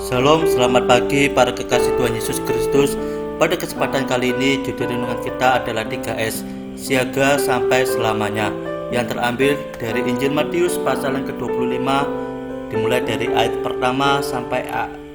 Shalom, selamat pagi para kekasih Tuhan Yesus Kristus. Pada kesempatan kali ini judul renungan kita adalah 3S, siaga sampai selamanya, yang terambil dari Injil Matius pasal yang ke-25, dimulai dari ayat pertama sampai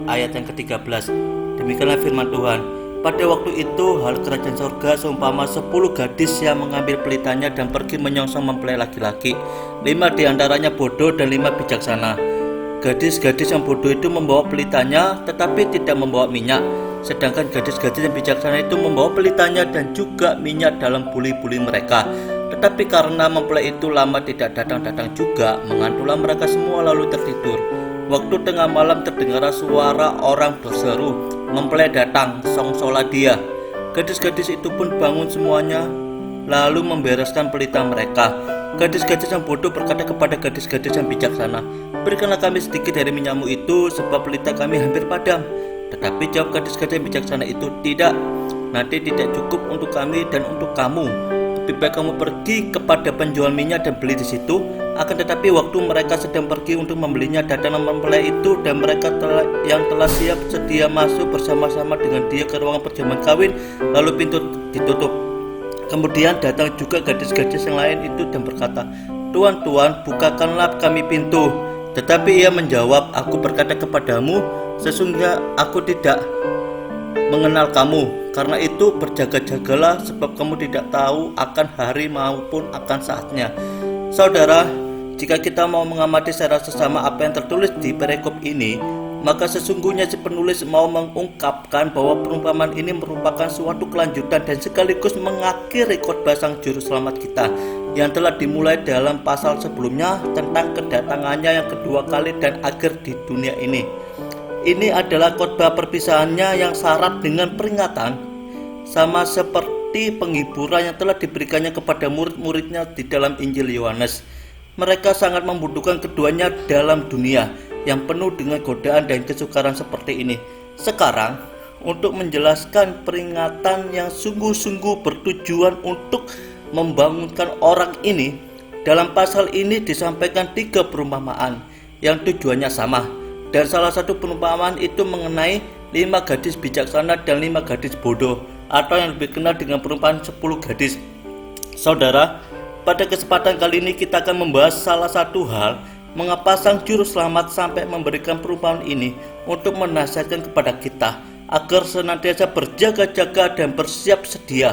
ayat yang ke-13. Demikianlah firman Tuhan. Pada waktu itu hal kerajaan sorga seumpama 10 gadis yang mengambil pelitanya dan pergi menyongsong mempelai laki-laki. 5 diantaranya bodoh dan 5 bijaksana. Gadis-gadis yang bodoh itu membawa pelitanya tetapi tidak membawa minyak, sedangkan gadis-gadis yang bijaksana itu membawa pelitanya dan juga minyak dalam buli-buli mereka. Tetapi karena mempelai itu lama tidak datang-datang juga, mengantuklah mereka semua lalu tertidur. Waktu tengah malam terdengar suara orang berseru, "Mempelai datang, songsolah dia." Gadis-gadis itu pun bangun semuanya lalu membereskan pelita mereka. Gadis-gadis yang bodoh berkata kepada gadis-gadis yang bijaksana, "Berikanlah kami sedikit dari minyakmu itu, sebab pelita kami hampir padam." Tetapi jawab gadis-gadis yang bijaksana itu, "Tidak, nanti tidak cukup untuk kami dan untuk kamu. Lebih baik kamu pergi kepada penjual minyak dan beli di situ." Akan tetapi waktu mereka sedang pergi untuk membelinya, datanglah mempelai itu dan mereka yang telah siap sedia masuk bersama-sama dengan dia ke ruangan perjamuan kawin, lalu pintu ditutup. Kemudian datang juga gadis-gadis yang lain itu dan berkata, "Tuan, Tuan, bukakanlah kami pintu." Tetapi ia menjawab, "Aku berkata kepadamu, sesungguhnya aku tidak mengenal kamu. Karena itu berjaga-jagalah, sebab kamu tidak tahu akan hari maupun akan saatnya." Saudara, jika kita mau mengamati secara sesama apa yang tertulis di perikop ini, maka sesungguhnya si penulis mau mengungkapkan bahwa perumpamaan ini merupakan suatu kelanjutan dan sekaligus mengakhiri khotbah Sang Juru Selamat kita yang telah dimulai dalam pasal sebelumnya tentang kedatangannya yang kedua kali dan akhir di dunia ini. Ini adalah khotbah perpisahannya yang syarat dengan peringatan, sama seperti penghiburan yang telah diberikannya kepada murid-muridnya di dalam Injil Yohanes. Mereka sangat membutuhkan keduanya dalam dunia yang penuh dengan godaan dan kesukaran seperti ini. Sekarang, untuk menjelaskan peringatan yang sungguh-sungguh bertujuan untuk membangunkan orang ini, dalam pasal ini disampaikan 3 perumpamaan yang tujuannya sama. Dan salah satu perumpamaan itu mengenai 5 gadis bijaksana dan 5 gadis bodoh, atau yang lebih kenal dengan perumpamaan 10 gadis. Saudara, pada kesempatan kali ini kita akan membahas salah satu hal mengapa Sang Juru Selamat sampai memberikan perumpamaan ini untuk menasihatkan kepada kita agar senantiasa berjaga-jaga dan bersiap sedia,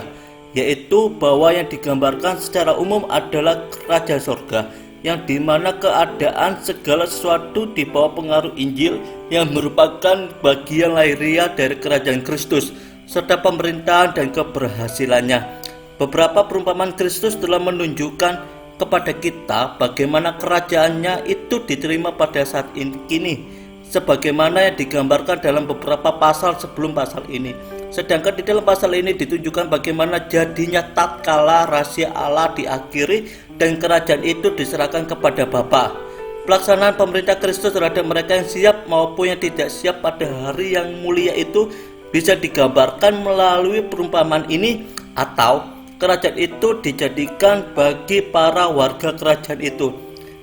yaitu bahwa yang digambarkan secara umum adalah kerajaan sorga, yang dimana keadaan segala sesuatu di bawah pengaruh Injil yang merupakan bagian lahiriah dari kerajaan Kristus serta pemerintahan dan keberhasilannya. Beberapa perumpamaan Kristus telah menunjukkan kepada kita bagaimana kerajaannya itu diterima pada saat kini, sebagaimana yang digambarkan dalam beberapa pasal sebelum pasal ini. Sedangkan di dalam pasal ini ditunjukkan bagaimana jadinya tatkala rahasia Allah diakhiri dan kerajaan itu diserahkan kepada Bapa. Pelaksanaan pemerintah Kristus terhadap mereka yang siap maupun yang tidak siap pada hari yang mulia itu bisa digambarkan melalui perumpamaan ini, atau kerajaan itu dijadikan bagi para warga kerajaan itu.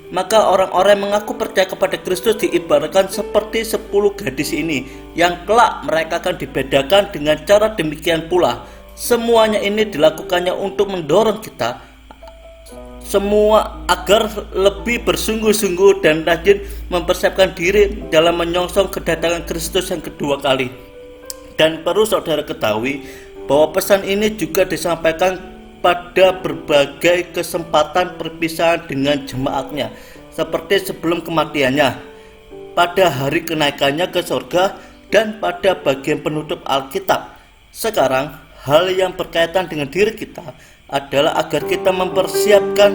Maka orang-orang yang mengaku percaya kepada Kristus diibaratkan seperti 10 gadis ini, yang kelak mereka akan dibedakan dengan cara demikian pula. Semuanya ini dilakukannya untuk mendorong kita semua agar lebih bersungguh-sungguh dan rajin mempersiapkan diri dalam menyongsong kedatangan Kristus yang kedua kali. Dan perlu saudara ketahui bahwa pesan ini juga disampaikan pada berbagai kesempatan perpisahan dengan jemaatnya, seperti sebelum kematiannya, pada hari kenaikannya ke surga, dan pada bagian penutup Alkitab. Sekarang, hal yang berkaitan dengan diri kita adalah agar kita mempersiapkan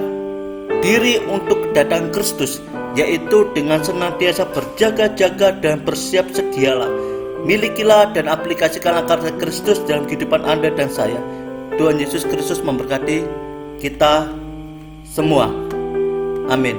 diri untuk kedatangan Kristus, yaitu dengan senantiasa berjaga-jaga dan bersiap sedialah. Milikilah dan aplikasikanlah karya Kristus dalam kehidupan Anda dan saya. Tuhan Yesus Kristus memberkati kita semua. Amin.